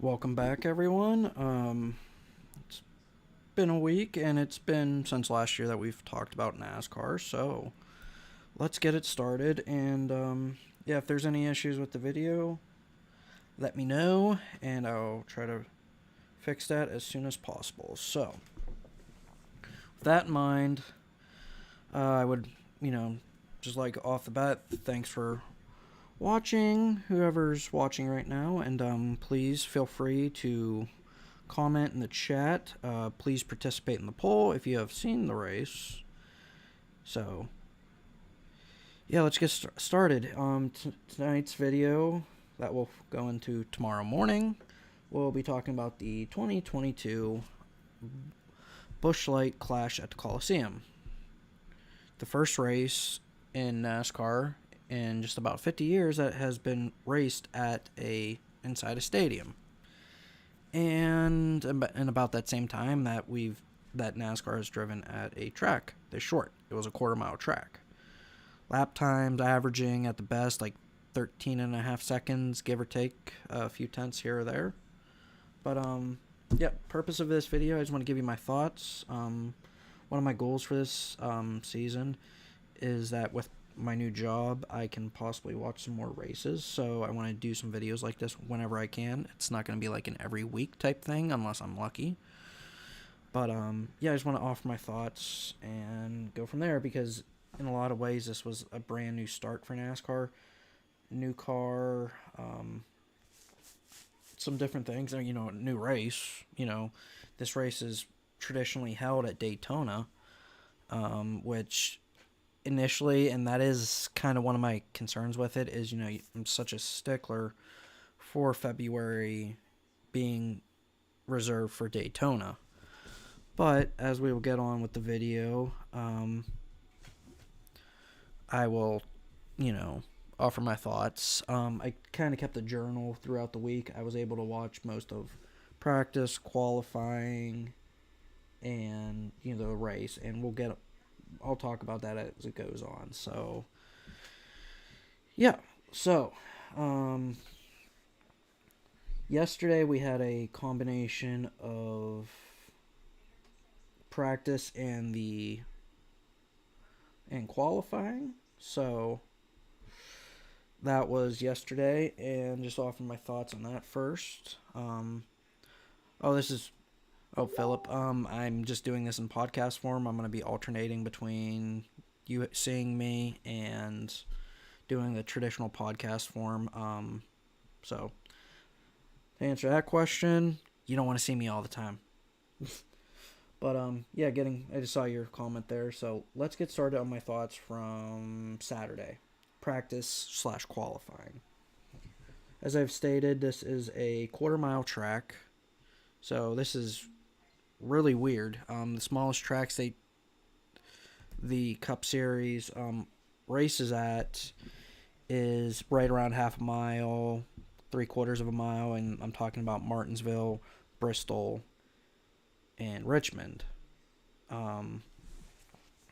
Welcome back, everyone. It's been a week, and it's been since last year that we've talked about NASCAR, so let's get it started. And yeah, if there's any issues with the video, let me know, and I'll try to fix that as soon as possible. So, with that in mind, I would, just like off the bat, thanks for watching, whoever's watching right now, and please feel free to comment in the chat. Please participate in the poll if you have seen the race. So, yeah, let's get started. Tonight's video that will go into tomorrow morning, we'll be talking about the 2022 Busch Light Clash at the Coliseum. The first race in NASCAR in just about 50 years that has been raced at inside a stadium. And in about that same time that NASCAR has driven at a track this short. It was a quarter-mile track. Lap times averaging at the best like 13 and a half seconds, give or take a few tenths here or there. But yeah, purpose of this video, I just want to give you my thoughts. One of my goals for this season is that with my new job, I can possibly watch some more races, so I want to do some videos like this whenever I can. It's not going to be like an every week type thing unless I'm lucky. But yeah, I just want to offer my thoughts and go from there, because in a lot of ways this was a brand new start for NASCAR. New car, some different things, new race. This race is traditionally held at Daytona, which initially, and that is kind of one of my concerns with it, is, I'm such a stickler for February being reserved for Daytona. But as we will get on with the video, I will, offer my thoughts. I kind of kept a journal throughout the week. I was able to watch most of practice, qualifying, and, the race, and I'll talk about that as it goes on. So, yeah. So, yesterday we had a combination of practice and qualifying. So, that was yesterday, and just offering my thoughts on that first. Philip, I'm just doing this in podcast form. I'm going to be alternating between you seeing me and doing the traditional podcast form. So, to answer that question, you don't want to see me all the time. But, yeah, I just saw your comment there. So, let's get started on my thoughts from Saturday. Practice/qualifying. As I've stated, this is a quarter-mile track. So, this is really weird. The smallest tracks the Cup Series races at is right around half a mile, 3/4 of a mile, and I'm talking about Martinsville, Bristol, and Richmond.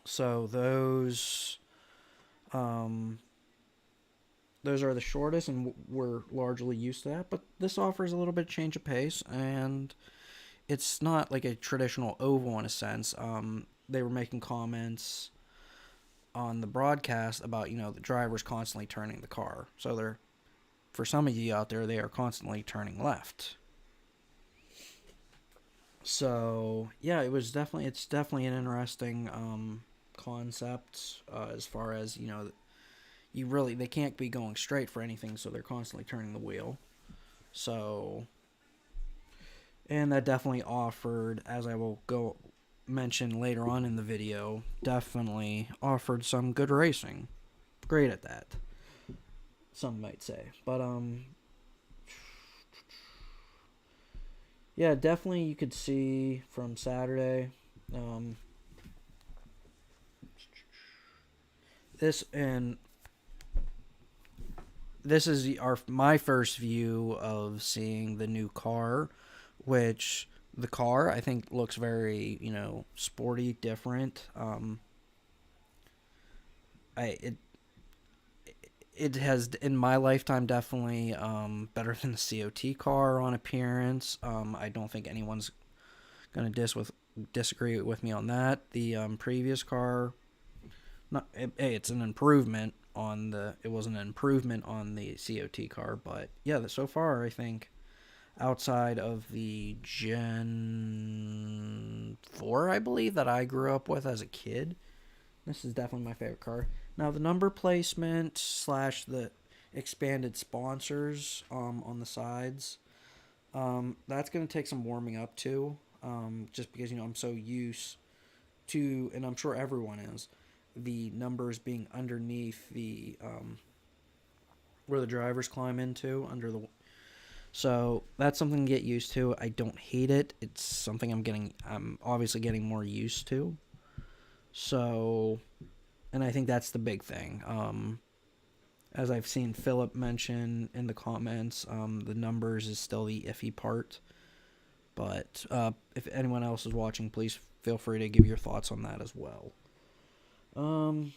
So those are the shortest, and we're largely used to that. But this offers a little bit of change of pace, and it's not like a traditional oval in a sense. They were making comments on the broadcast about, the drivers constantly turning the car. So for some of you out there, they are constantly turning left. So yeah, it's definitely an interesting concept as far as, they can't be going straight for anything, so they're constantly turning the wheel. So, and that definitely offered, as I will mention later on in the video, definitely offered some good racing. Great at that, some might say. But yeah, definitely you could see from Saturday, this is my first view of seeing the new car, which the car I think looks very, sporty, it it has, in my lifetime, definitely better than the COT car on appearance. I don't think anyone's going to disagree with me on that. The previous car, it's an improvement on the. It was an improvement on the COT car, but yeah, so far I think outside of the Gen 4, I believe, that I grew up with as a kid, this is definitely my favorite car. Now, the number placement slash the expanded sponsors on the sides, that's going to take some warming up too, just because, I'm so used to, and I'm sure everyone is, the numbers being underneath the, where the drivers climb into, under the. So that's something to get used to. I don't hate it. It's something I'm obviously getting more used to. So, and I think that's the big thing. As I've seen Philip mention in the comments, the numbers is still the iffy part. But if anyone else is watching, please feel free to give your thoughts on that as well. And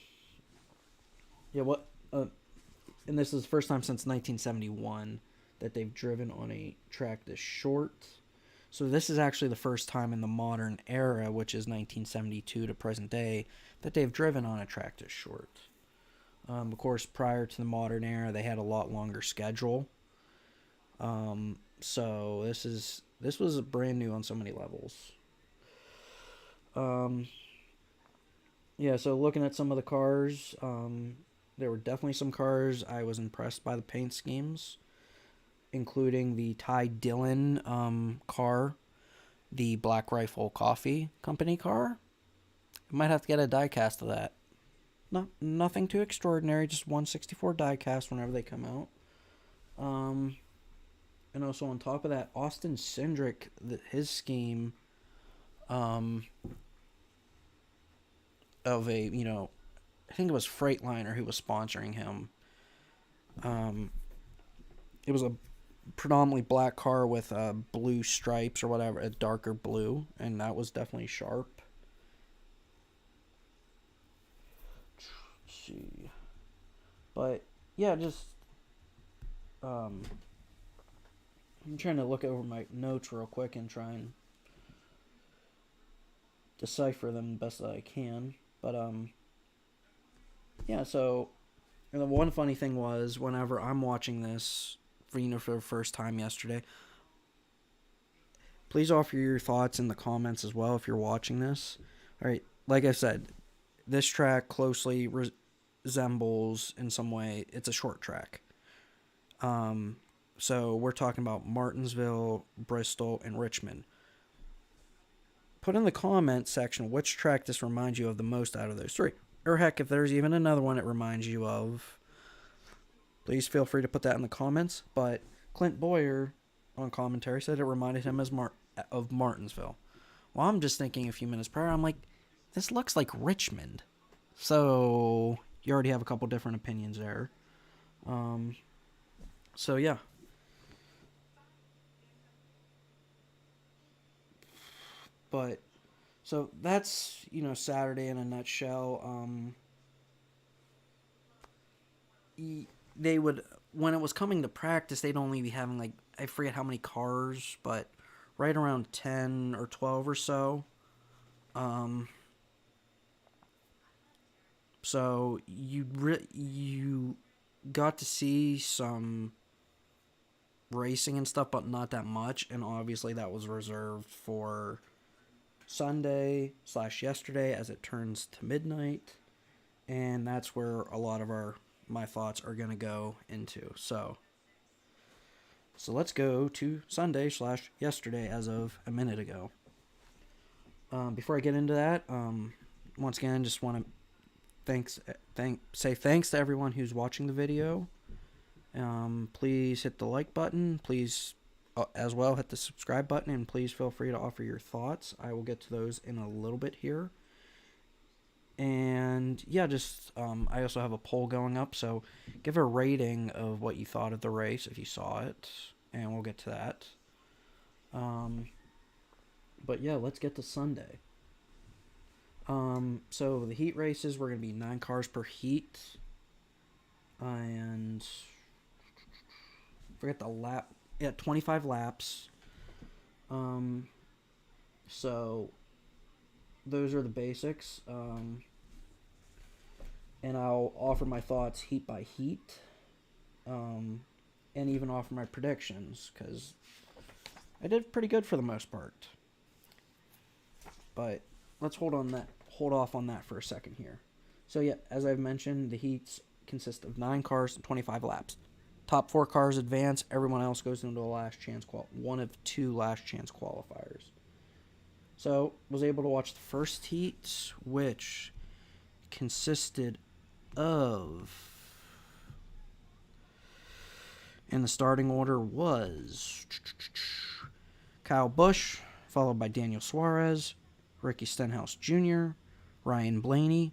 this is the first time since 1971 that they've driven on a track this short. So this is actually the first time in the modern era, which is 1972 to present day, that they've driven on a track this short. Of course, prior to the modern era, they had a lot longer schedule. So this was brand new on so many levels. So looking at some of the cars, there were definitely some cars I was impressed by the paint schemes, including the Ty Dillon car, the Black Rifle Coffee Company car. I might have to get a diecast of that. Nothing too extraordinary, just 164 diecast whenever they come out. And also on top of that, Austin Cindric, his scheme of a, I think it was Freightliner who was sponsoring him. It was a predominantly black car with blue stripes or whatever, a darker blue, and that was definitely sharp. Let's see. But yeah, just I'm trying to look over my notes real quick and try and decipher them the best that I can. But so, and the one funny thing was, whenever I'm watching this for the first time yesterday, please offer your thoughts in the comments as well if you're watching this. All right, like I said, this track closely resembles in some way, it's a short track. So we're talking about Martinsville, Bristol, and Richmond. Put in the comment section which track this reminds you of the most out of those three. Or heck, if there's even another one it reminds you of, please feel free to put that in the comments. But Clint Boyer on commentary said it reminded him of Martinsville. Well, I'm just thinking a few minutes prior, I'm like, this looks like Richmond. So you already have a couple different opinions there. So yeah. But so that's, Saturday in a nutshell. They would, when it was coming to practice, they'd only be having I forget how many cars, but right around 10 or 12 or so. So you got to see some racing and stuff, but not that much, and obviously that was reserved for Sunday/yesterday as it turns to midnight, and that's where a lot of my thoughts are going to go into. So let's go to Sunday/yesterday as of a minute ago. Before I get into that, once again, just want to say thanks to everyone who's watching the video. Please hit the like button. Please, as well, hit the subscribe button, and please feel free to offer your thoughts. I will get to those in a little bit here. And yeah, I also have a poll going up, so give a rating of what you thought of the race if you saw it, and we'll get to that. But yeah, let's get to Sunday. So the heat races were going to be 9 cars per heat. and forget the lap. Yeah, 25 laps. So those are the basics. And I'll offer my thoughts heat by heat, and even offer my predictions, because I did pretty good for the most part. But let's hold off on that for a second here. So yeah, as I've mentioned, the heats consist of 9 cars and 25 laps. Top 4 cars advance. Everyone else goes into a last chance one of 2 last chance qualifiers. So was able to watch the first heat, which consisted of, and the starting order was Kyle Busch, followed by Daniel Suarez, Ricky Stenhouse Jr., Ryan Blaney,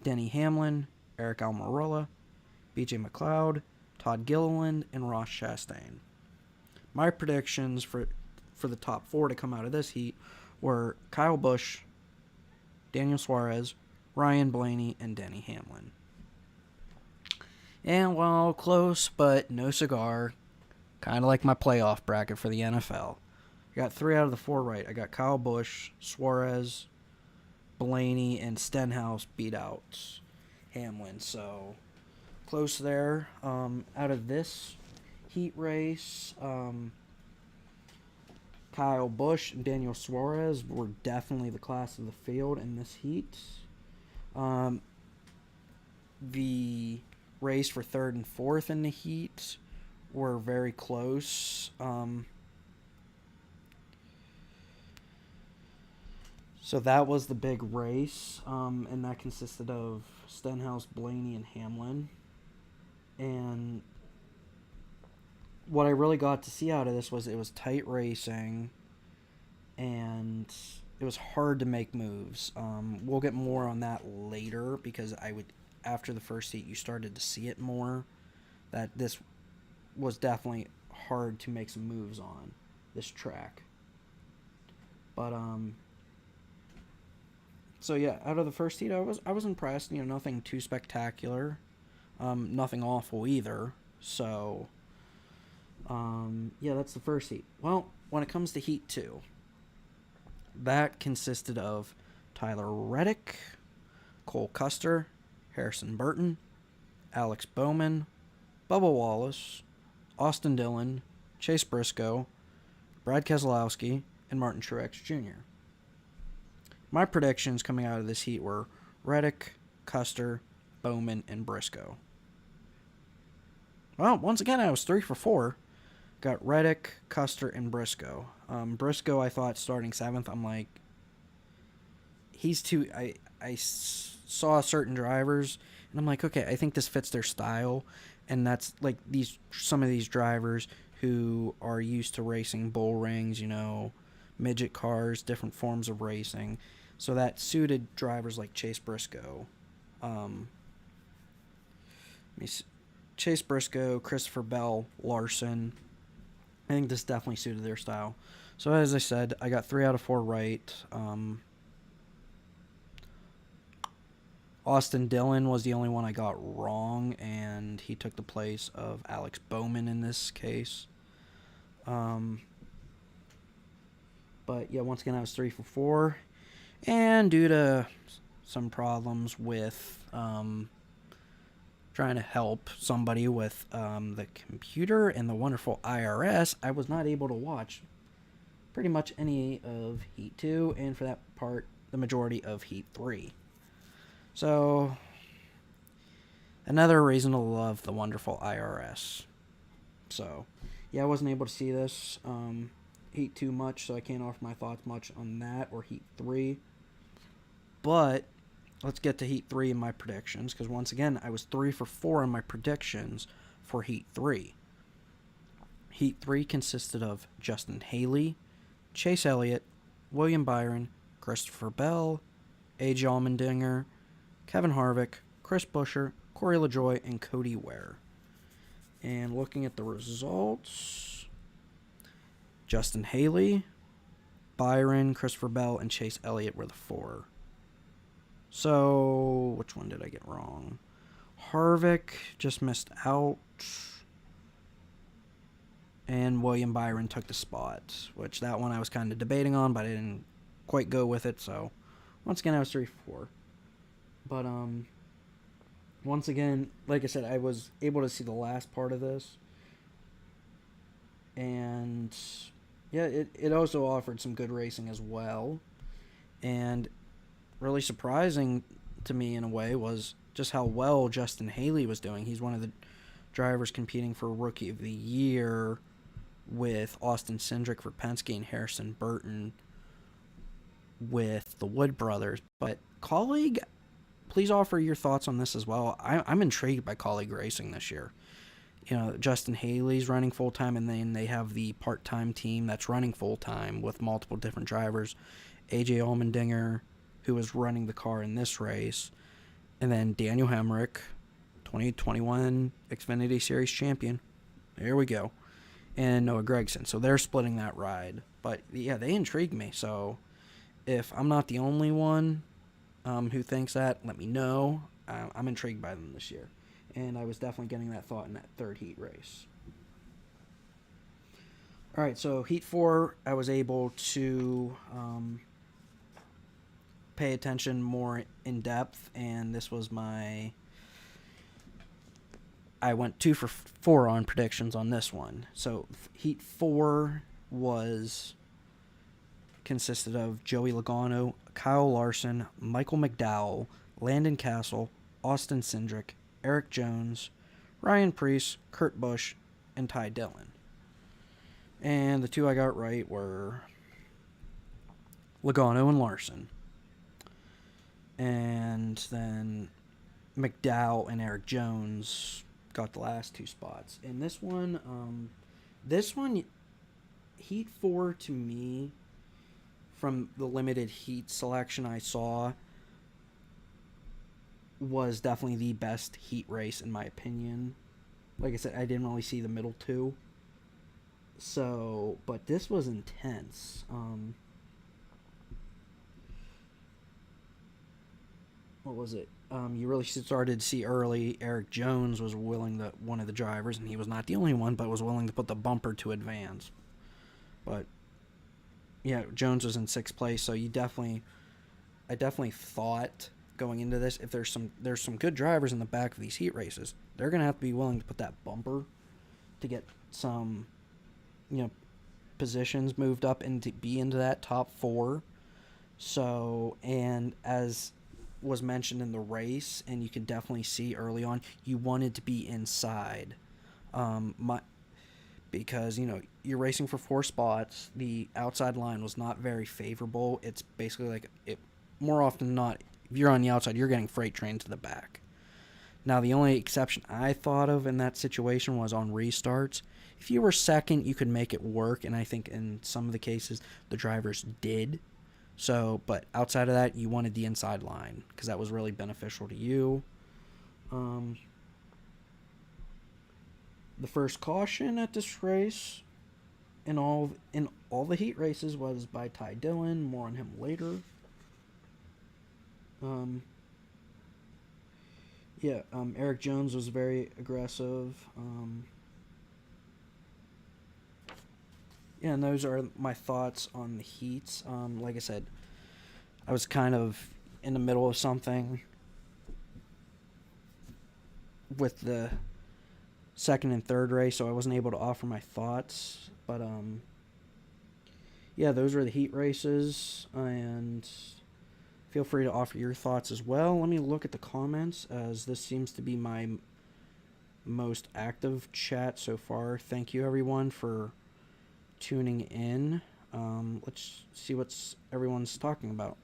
Denny Hamlin, Eric Almirola, BJ McLeod, Todd Gilliland, and Ross Chastain. My predictions for the top 4 to come out of this heat were Kyle Busch, Daniel Suarez, Ryan Blaney, and Denny Hamlin. And well, close, but no cigar. Kind of like my playoff bracket for the NFL. I got 3 out of the 4 right. I got Kyle Busch, Suarez, Blaney, and Stenhouse beat out Hamlin. So close there. Out of this heat race, Kyle Busch and Daniel Suarez were definitely the class of the field in this heat. The race for 3rd and 4th in the heat were very close. So that was the big race, and that consisted of Stenhouse, Blaney, and Hamlin. And what I really got to see out of this was it was tight racing, and it was hard to make moves. We'll get more on that later, because after the first heat, you started to see it more, that this was definitely hard to make some moves on this track. But so yeah, out of the first heat, I was impressed. Nothing too spectacular, nothing awful either. So yeah, that's the first heat. Well, when it comes to heat 2, that consisted of Tyler Reddick, Cole Custer, Harrison Burton, Alex Bowman, Bubba Wallace, Austin Dillon, Chase Briscoe, Brad Keselowski, and Martin Truex Jr. My predictions coming out of this heat were Reddick, Custer, Bowman, and Briscoe. Well, once again, I was 3 for 4. Got Reddick, Custer, and Briscoe. Briscoe, I thought starting 7th. I'm like, he's too. I saw certain drivers, and I'm like, okay, I think this fits their style, and that's like some of these drivers who are used to racing bull rings, midget cars, different forms of racing. So that suited drivers like Chase Briscoe. Chase Briscoe, Christopher Bell, Larson. I think this definitely suited their style. So as I said, I got 3 out of 4 right. Austin Dillon was the only one I got wrong, and he took the place of Alex Bowman in this case. But yeah, once again, I was 3 for 4. And due to some problems with trying to help somebody with the computer and the wonderful IRS, I was not able to watch pretty much any of Heat 2, and for that part, the majority of Heat 3. So, another reason to love the wonderful IRS. So, yeah, I wasn't able to see this Heat 2 much, so I can't offer my thoughts much on that or Heat 3. But let's get to Heat 3 and my predictions, because once again, I was 3 for 4 in my predictions for Heat 3. Heat 3 consisted of Justin Haley, Chase Elliott, William Byron, Christopher Bell, A.J. Allmendinger, Kevin Harvick, Chris Buescher, Corey LaJoie, and Cody Ware. And looking at the results, Justin Haley, Byron, Christopher Bell, and Chase Elliott were the 4. So, which one did I get wrong? Harvick just missed out. And William Byron took the spot, which that one I was kind of debating on, but I didn't quite go with it. So once again, I was 3-4. But once again, like I said, I was able to see the last part of this, and yeah, it also offered some good racing as well. And really surprising to me in a way was just how well Justin Haley was doing. He's one of the drivers competing for Rookie of the Year with Austin Cindric for Penske and Harrison Burton with the Wood brothers. But Colleague, please offer your thoughts on this as well. I'm intrigued by Colleague racing this year. Justin Haley's running full-time, and then they have the part-time team that's running full-time with multiple different drivers. AJ Allmendinger, who was running the car in this race, and then Daniel Hemrick, 2021 Xfinity Series champion. There we go. And Noah Gragson. So they're splitting that ride. But, yeah, they intrigue me. So if I'm not the only one who thinks that, let me know. I'm intrigued by them this year. And I was definitely getting that thought in that third heat race. All right, so Heat 4, I was able to pay attention more in depth, and this was I went 2 for 4 on predictions on this one. So Heat 4 consisted of Joey Logano, Kyle Larson, Michael McDowell, Landon Castle, Austin Cindric, Eric Jones, Ryan Preece, Kurt Busch, and Ty Dillon. And the 2 I got right were Logano and Larson. And then McDowell and Eric Jones got the last 2 spots. And this one, Heat 4 to me, from the limited heat selection I saw, was definitely the best heat race in my opinion. Like I said, I didn't really see the middle 2. So, but this was intense. What was it? You really started to see early Eric Jones was one of the drivers, and he was not the only one, but was willing to put the bumper to advance. But yeah, Jones was in 6th place, so I definitely thought going into this, if there's some good drivers in the back of these heat races, they're gonna have to be willing to put that bumper to get some, positions moved up and to be into that top 4. So, and as was mentioned in the race, and you can definitely see early on, you wanted to be inside, because you're racing for 4 spots. The outside line was not very favorable. It's basically like more often than not, if you're on the outside, you're getting freight trained to the back. Now, the only exception I thought of in that situation was on restarts. If you were second, you could make it work, and I think in some of the cases the drivers did. So, but outside of that, you wanted the inside line because that was really beneficial to you. The first caution at this race in all the heat races was by Ty Dillon. More on him later. Eric Jones was very aggressive. And those are my thoughts on the heats. Like I said, I was kind of in the middle of something with the second and third race, so I wasn't able to offer my thoughts. But, those were the heat races, and feel free to offer your thoughts as well. Let me look at the comments, as this seems to be my most active chat so far. Thank you, everyone, for tuning in. Let's see what everyone's talking about.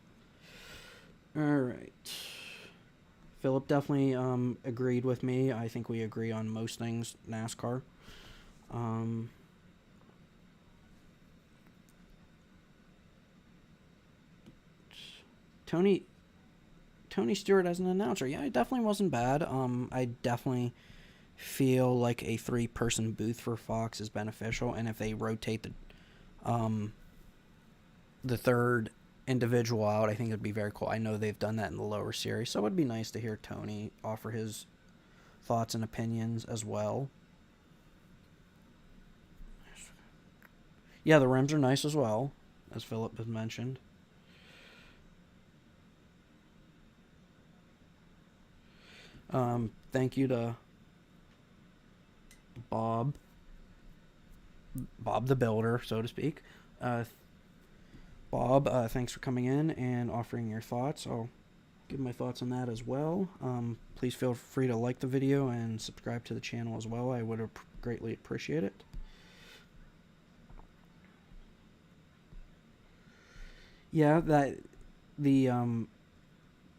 All right. Philip definitely agreed with me. I think we agree on most things NASCAR. Tony Stewart as an announcer. Yeah, it definitely wasn't bad. I definitely feel like a 3-person booth for Fox is beneficial, and if they rotate the third individual out, I think it'd be very cool. I know they've done that in the lower series, so it would be nice to hear Tony offer his thoughts and opinions as well. Yeah, the rims are nice as well, as Philip has mentioned. Thank you to Bob the Builder, so to speak. Bob, thanks for coming in and offering your thoughts. I'll give my thoughts on that as well. Please feel free to like the video and subscribe to the channel as well. I would greatly appreciate it. Yeah, that the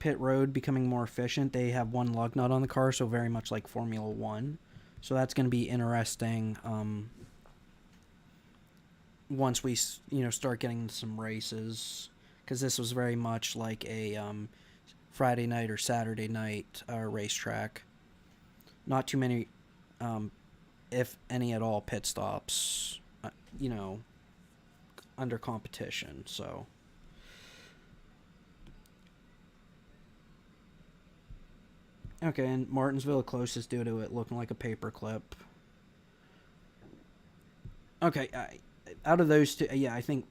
pit road becoming more efficient. They have one lug nut on the car, so very much like Formula One. So that's going to be interesting. Once we start getting some races, because this was very much like a Friday night or Saturday night racetrack. Not too many, if any at all, pit stops. Under competition. So. Okay, and Martinsville closest due to it looking like a paperclip. Okay, out of those two, yeah, I think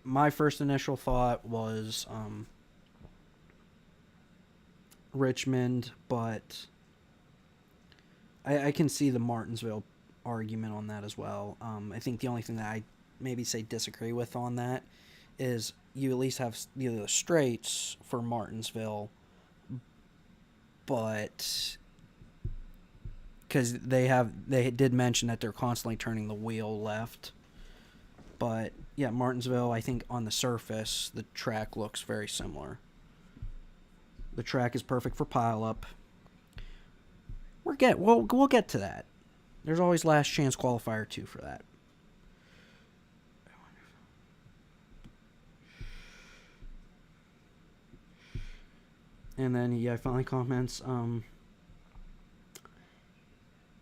my first initial thought was Richmond, but I can see the Martinsville argument on that as well. I think the only thing that I maybe say disagree with on that is you at least have the straights for Martinsville, but because they did mention that they're constantly turning the wheel left. But yeah, Martinsville, I think on the surface the track looks very similar. The track is perfect for pileup. We'll get to that. There's always last chance qualifier 2 for that. And then he finally comments,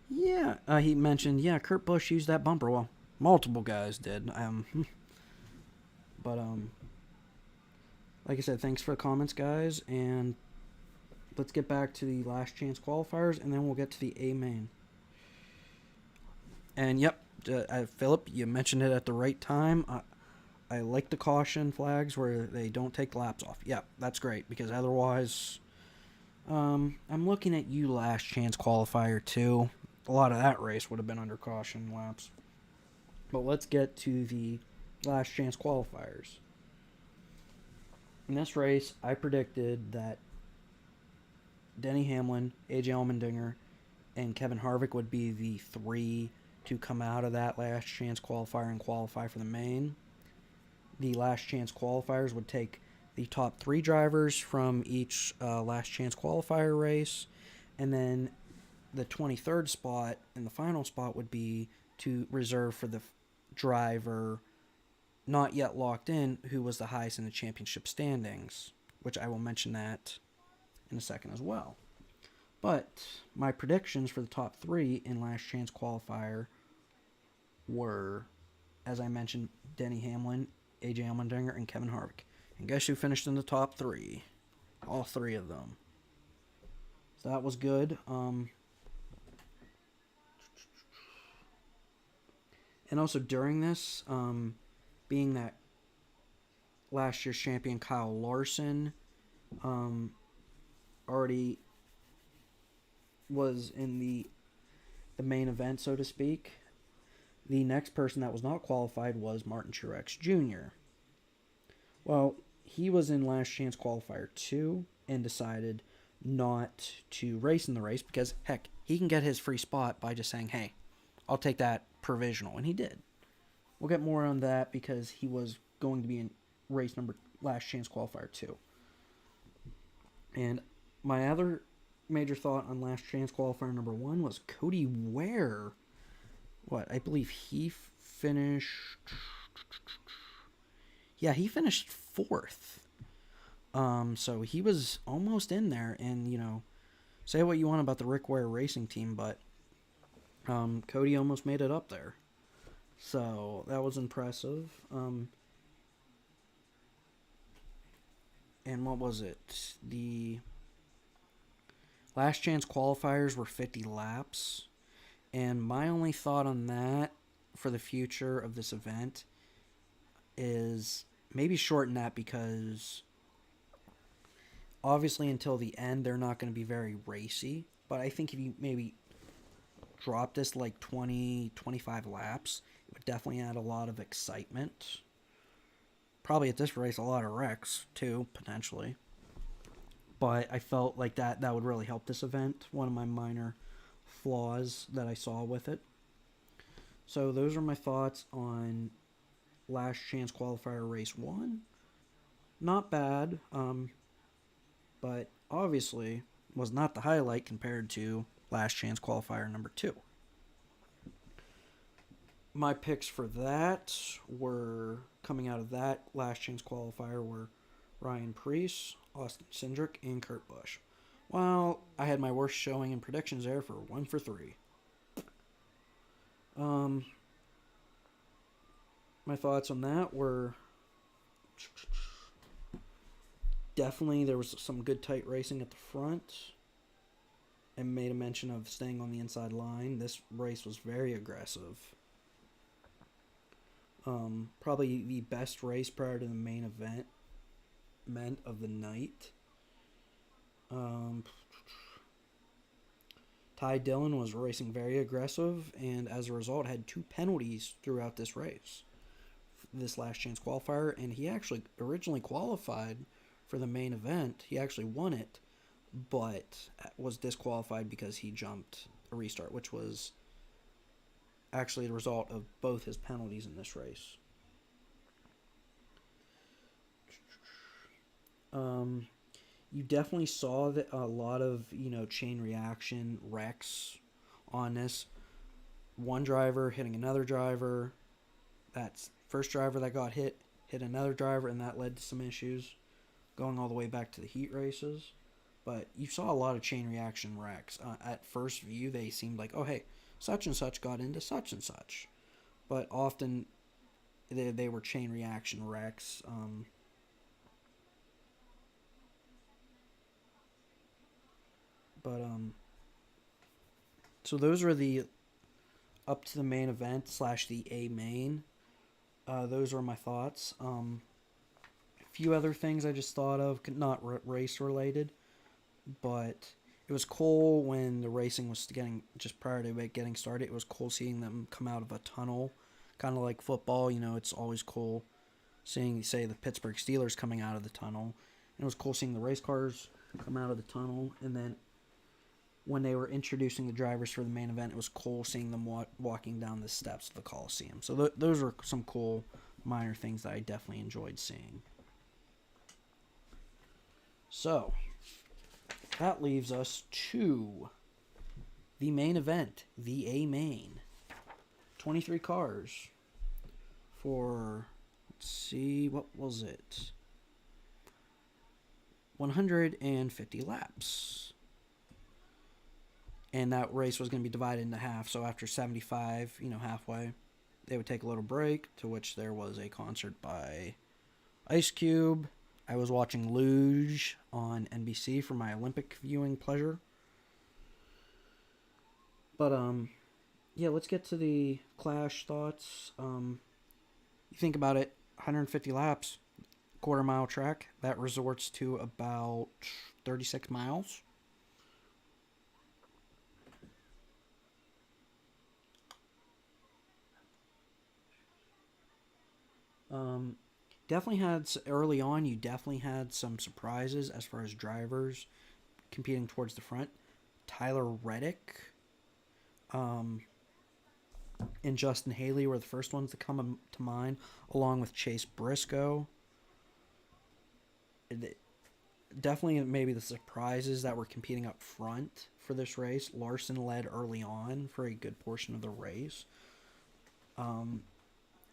he mentioned, Kurt Busch used that bumper. Well, multiple guys did. But like I said, thanks for the comments, guys, and let's get back to the last chance qualifiers, and then we'll get to the A main. And yep, Philip, you mentioned it at the right time. I like the caution flags where they don't take laps off. Yeah, that's great, because otherwise, I'm looking at you last chance qualifier 2. A lot of that race would have been under caution laps. But let's get to the last chance qualifiers. In this race, I predicted that Denny Hamlin, AJ Allmendinger, and Kevin Harvick would be the 3 to come out of that last chance qualifier and qualify for the main. The last chance qualifiers would take the top 3 drivers from each last chance qualifier race, and then the 23rd spot and the final spot would be to reserve for the driver not yet locked in who was the highest in the championship standings, which I will mention that in a second as well. But my predictions for the top 3 in last chance qualifier were, as I mentioned, Denny Hamlin, AJ Allmendinger, and Kevin Harvick. And guess who finished in the top 3? All 3 of them. So that was good. And also during this, being that last year's champion Kyle Larson already was in the main event, so to speak, the next person that was not qualified was Martin Truex Jr. Well, he was in last chance qualifier 2 and decided not to race in the race because, heck, he can get his free spot by just saying, hey, I'll take that provisional, and he did. We'll get more on that because he was going to be in race number last chance qualifier 2. And my other major thought on last chance qualifier number 1 was Cody Ware. I believe he finished... Yeah, he finished 4th. So he was almost in there, and, say what you want about the Rick Ware racing team, but Cody almost made it up there. So that was impressive. And what was it? The Last chance qualifiers were 50 laps. And my only thought on that for the future of this event is maybe shorten that, because obviously until the end they're not going to be very racy. But I think if you maybe drop this like 20, 25 laps, it would definitely add a lot of excitement. Probably at this race a lot of wrecks too, potentially. But I felt like that would really help this event. One of my minor flaws that I saw with it. So those are my thoughts on Last Chance Qualifier Race 1. Not bad, but obviously was not the highlight compared to Last Chance Qualifier number 2. My picks for that were, coming out of that Last Chance Qualifier, were Ryan Preece, Austin Cindric, and Kurt Busch. Well, I had my worst showing in predictions there for 1 for 3. My thoughts on that were definitely there was some good tight racing at the front. I made a mention of staying on the inside line. This race was very aggressive. Probably the best race prior to the main event of the night. Ty Dillon was racing very aggressive, and as a result had 2 penalties throughout this race, this Last Chance Qualifier, and he actually originally qualified for the main event. He actually won it, but was disqualified because he jumped a restart, which was actually the result of both his penalties in this race. You definitely saw that a lot of, chain reaction wrecks on this. One driver hitting another driver. That's first driver that got hit another driver, and that led to some issues going all the way back to the heat races. But you saw a lot of chain reaction wrecks. At first view, they seemed like, oh, hey, such and such got into such and such. But often they were chain reaction wrecks. So those are the up to the main event / the A main. Those are my thoughts. A few other things I just thought of, not race related, but it was cool when the racing was just prior to it getting started. It was cool seeing them come out of a tunnel, kind of like football. It's always cool seeing, say, the Pittsburgh Steelers coming out of the tunnel. And it was cool seeing the race cars come out of the tunnel, and then when they were introducing the drivers for the main event, it was cool seeing them walking down the steps of the Coliseum. So those are some cool minor things that I definitely enjoyed seeing. So that leaves us to the main event, the A main. 23 cars for, let's see, what was it? 150 laps. And that race was going to be divided into half. So after 75, halfway, they would take a little break, to which there was a concert by Ice Cube. I was watching Luge on NBC for my Olympic viewing pleasure. But, let's get to the Clash thoughts. You think about it, 150 laps, quarter-mile track. That resorts to about 36 miles. Definitely had, early on, you definitely had some surprises as far as drivers competing towards the front. Tyler Reddick and Justin Haley were the first ones to come to mind, along with Chase Briscoe. Definitely maybe the surprises that were competing up front for this race. Larson led early on for a good portion of the race.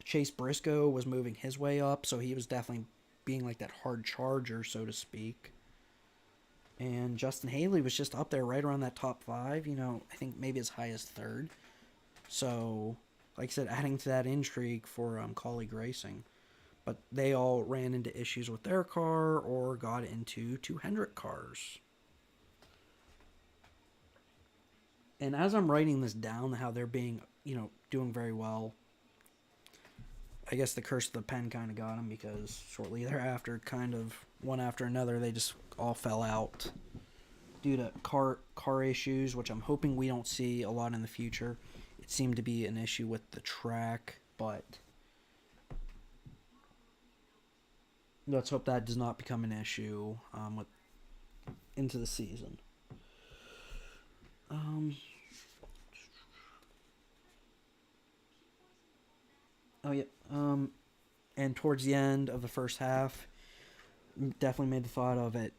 Chase Briscoe was moving his way up, so he was definitely being like that hard charger, so to speak. And Justin Haley was just up there right around that top 5, I think maybe as high as 3rd. So, like I said, adding to that intrigue for colleague racing. But they all ran into issues with their car or got into 2 Hendrick cars. And as I'm writing this down, how they're being, doing very well, I guess the curse of the pen kind of got them, because shortly thereafter, kind of one after another, they just all fell out due to car issues, which I'm hoping we don't see a lot in the future. It seemed to be an issue with the track, but let's hope that does not become an issue with into the season. Oh yeah. And towards the end of the first half, definitely made the thought of it.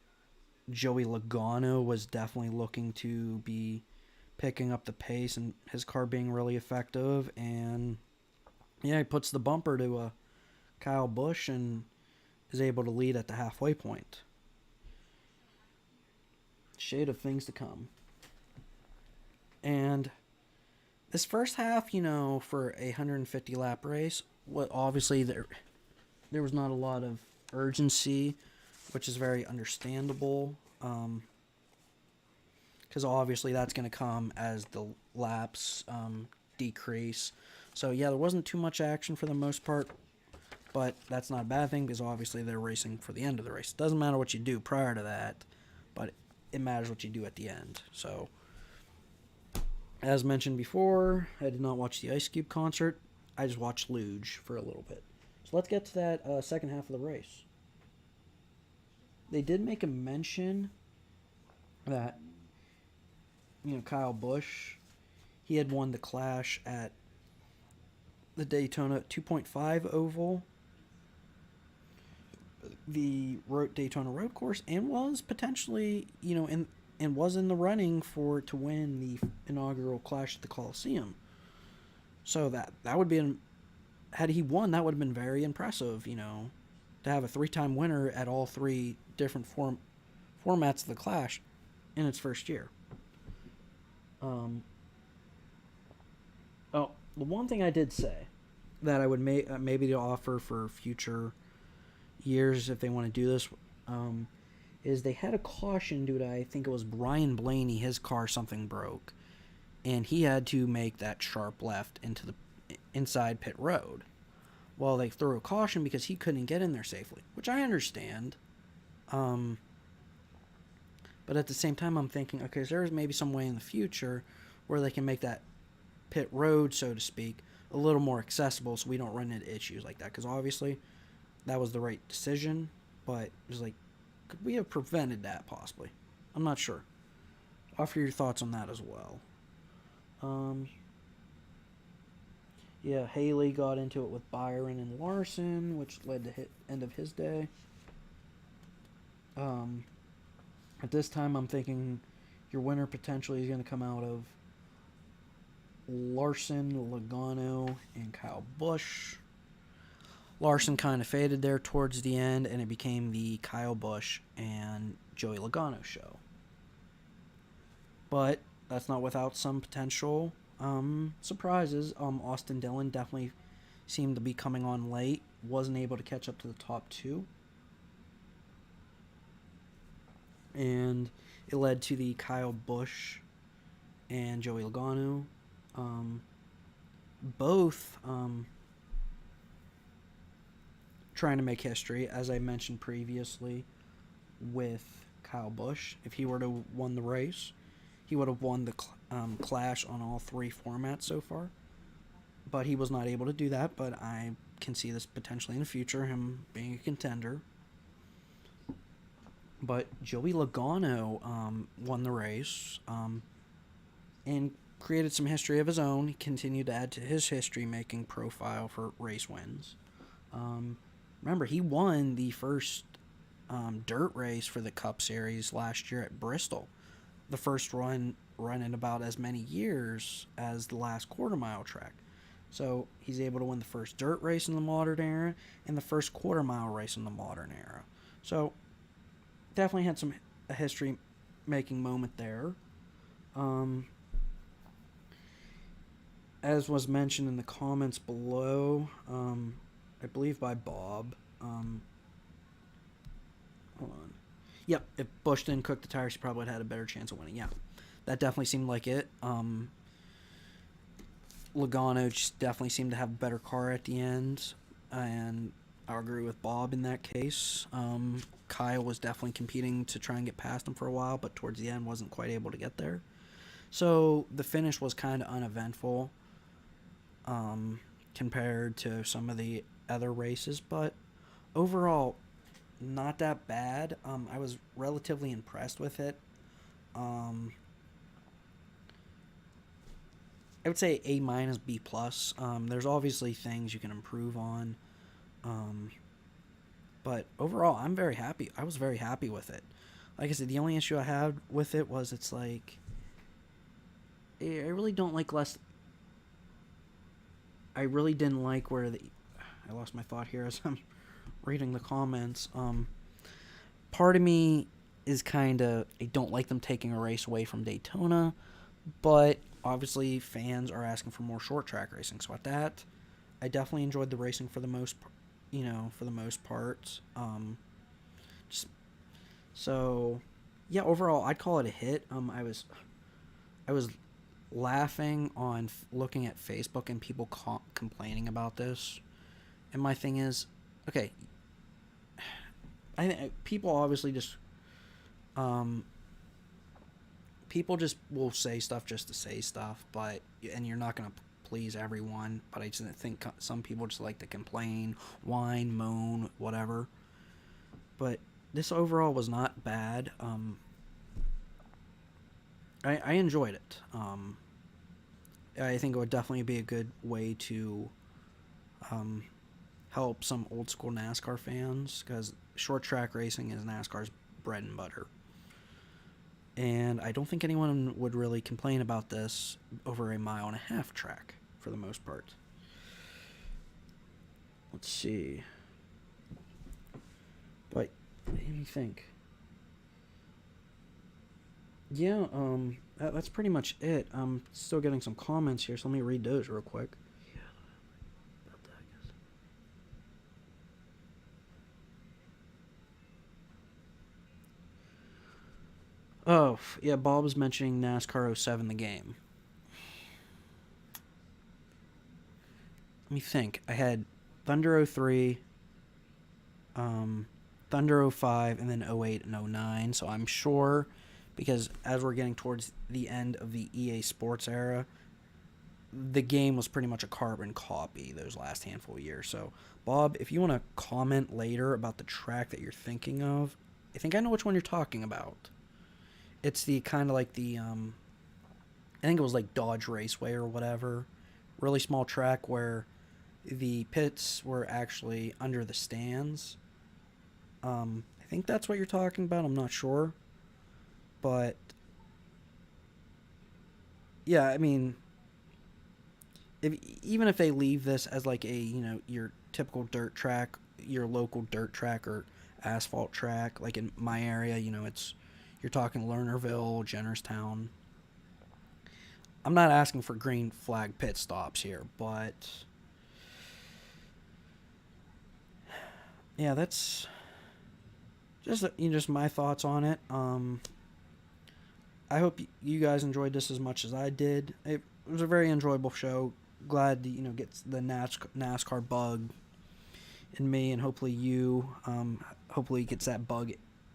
Joey Logano was definitely looking to be picking up the pace and his car being really effective. And yeah, he puts the bumper to Kyle Busch and is able to lead at the halfway point. Shade of things to come. And this first half, for a 150 lap race, obviously there was not a lot of urgency, which is very understandable, because obviously that's going to come as the laps decrease. So yeah, there wasn't too much action for the most part, but that's not a bad thing, because obviously they're racing for the end of the race. It doesn't matter what you do prior to that, but it matters what you do at the end. So, as mentioned before, I did not watch the Ice Cube concert. I just watched Luge for a little bit. So let's get to that second half of the race. They did make a mention that, Kyle Busch, he had won the Clash at the Daytona 2.5 Oval, the Daytona Road Course, and was potentially, and was in the running to win the inaugural Clash at the Coliseum. So that would be, had he won, that would have been very impressive, to have a 3-time winner at all 3 different formats of the Clash in its first year. The one thing I did say that I would maybe offer for future years if they want to do this, is they had a caution due to, I think it was Brian Blaney, his car, something broke, and he had to make that sharp left into the inside pit road. Well, they threw a caution because he couldn't get in there safely, which I understand. But at the same time, I'm thinking, okay, is there maybe some way in the future where they can make that pit road, so to speak, a little more accessible so we don't run into issues like that? Because obviously that was the right decision, but it was like, could we have prevented that possibly? I'm not sure. Offer your thoughts on that as well. Yeah, Haley got into it with Byron and Larson, which led to end of his day. At this time, I'm thinking your winner potentially is going to come out of Larson, Logano, and Kyle Busch. Larson kind of faded there towards the end, and it became the Kyle Busch and Joey Logano show. But that's not without some potential surprises. Austin Dillon definitely seemed to be coming on late. Wasn't able to catch up to the top 2. And it led to the Kyle Busch and Joey Logano. Both trying to make history, as I mentioned previously with Kyle Busch. If he were to won the race, he would have won the Clash on all 3 formats so far. But he was not able to do that, but I can see this potentially in the future, him being a contender. But Joey Logano won the race and created some history of his own. He continued to add to his history-making profile for race wins. Remember, he won the first dirt race for the Cup Series last year at Bristol. The first run in about as many years as the last quarter-mile track. So he's able to win the first dirt race in the modern era and the first quarter-mile race in the modern era. So definitely had a history-making moment there. As was mentioned in the comments below, I believe by Bob. Hold on. Yep, if Busch didn't cook the tires, he probably would have had a better chance of winning. Yeah, that definitely seemed like it. Logano just definitely seemed to have a better car at the end, and I agree with Bob in that case. Kyle was definitely competing to try and get past him for a while, but towards the end wasn't quite able to get there. So the finish was kind of uneventful compared to some of the other races, but overall, not that bad. I was relatively impressed with it. I would say A minus, B plus. There's obviously things you can improve on, but overall, I'm very happy. I was very happy with it. Like I said, the only issue I had with it was it's like I really don't like less. I really didn't like where the. I lost my thought here as I'm reading the comments. Part of me is kind of I don't like them taking a race away from Daytona, but obviously fans are asking for more short track racing. So at that, I definitely enjoyed the racing for the most, for the most part. Just so yeah, overall I'd call it a hit. I was laughing on looking at Facebook and people complaining about this, and my thing is, okay, I think people obviously just people just will say stuff just to say stuff, and you're not going to please everyone, but I just think some people just like to complain, whine, moan, whatever. But this overall was not bad. I enjoyed it. I think it would definitely be a good way to help some old school NASCAR fans, because short track racing is NASCAR's bread and butter. And I don't think anyone would really complain about this over a 1.5 mile track, for the most part. Let's see. But, let me think. Yeah, that's pretty much it. I'm still getting some comments here, so let me read those real quick. Oh, yeah, Bob was mentioning NASCAR 07, the game. Let me think. I had Thunder 03, Thunder 05, and then 08 and 09. So I'm sure, because as we're getting towards the end of the EA Sports era, the game was pretty much a carbon copy those last handful of years. So, Bob, if you want to comment later about the track that you're thinking of, I think I know which one you're talking about. It's the kind of like the, I think it was like Dodge Raceway or whatever. Really small track where the pits were actually under the stands. I think that's what you're talking about. I'm not sure. But, yeah, I mean, even if they leave this as like a, your typical dirt track, your local dirt track or asphalt track, like in my area, you're talking Lernerville, Jennerstown. I'm not asking for green flag pit stops here, but yeah, that's just my thoughts on it. I hope you guys enjoyed this as much as I did. It was a very enjoyable show. Glad to get the NASCAR bug in me, and hopefully hopefully gets that bug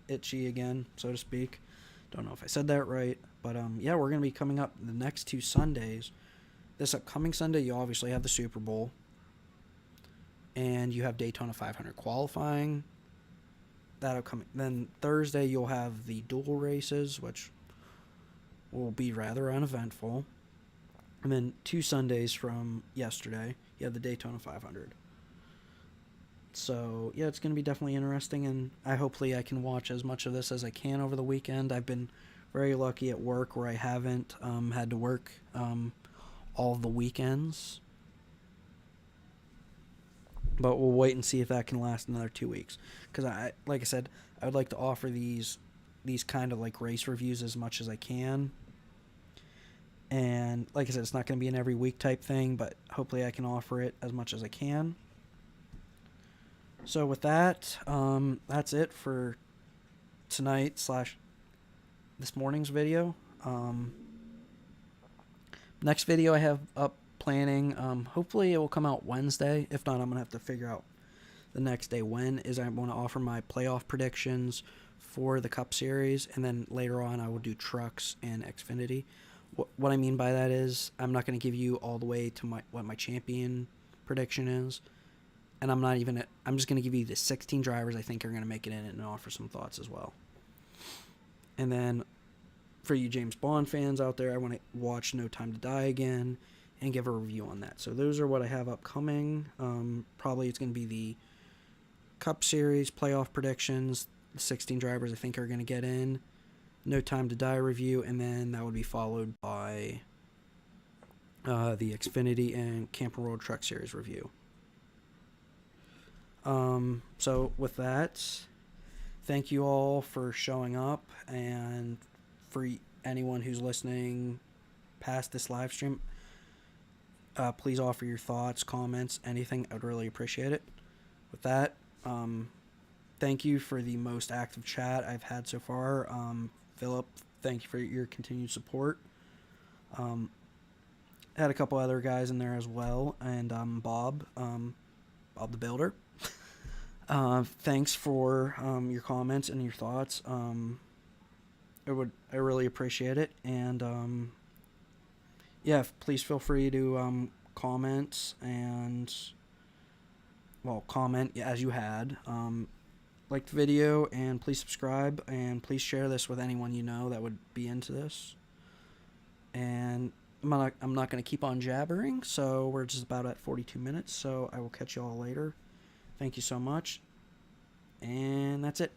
itchy again, so to speak. Don't know if I said that right, but yeah, we're gonna be coming up the next 2 Sundays. This upcoming Sunday, you obviously have the Super Bowl, and you have Daytona 500 qualifying. That'll come. Then Thursday, you'll have the dual races, which will be rather uneventful. And then 2 Sundays from yesterday, you have the Daytona 500. So, yeah, it's going to be definitely interesting, and hopefully I can watch as much of this as I can over the weekend. I've been very lucky at work where I haven't had to work all of the weekends. But we'll wait and see if that can last another 2 weeks. Because, like I said, I would like to offer these kind of like race reviews as much as I can. And like I said, it's not going to be an every week type thing, but hopefully I can offer it as much as I can. So with that, that's it for tonight / this morning's video. Next video I have up planning, hopefully it will come out Wednesday. If not, I'm going to have to figure out the next day when, is I want to offer my playoff predictions for the Cup Series, and then later on I will do trucks and Xfinity. What I mean by that is I'm not going to give you all the way to what my champion prediction is, and I'm just going to give you the 16 drivers I think are going to make it in and offer some thoughts as well. And then for you James Bond fans out there, I want to watch No Time to Die again and give a review on that. So those are what I have upcoming. Probably it's going to be the Cup Series playoff predictions, the 16 drivers I think are going to get in, No Time to Die review, and then that would be followed by the Xfinity and Camping World Truck Series review. So with that, thank you all for showing up, and for anyone who's listening past this live stream, please offer your thoughts, comments, anything. I would really appreciate it. With that, thank you for the most active chat I've had so far. Philip, thank you for your continued support. Had a couple other guys in there as well, and Bob the Builder. Thanks for your comments and your thoughts. I really appreciate it, and yeah, please feel free to comment and comment as you had. Like the video, and please subscribe, and please share this with anyone you know that would be into this. And I'm not going to keep on jabbering, so we're just about at 42 minutes, so I will catch you all later. Thank you so much, and that's it.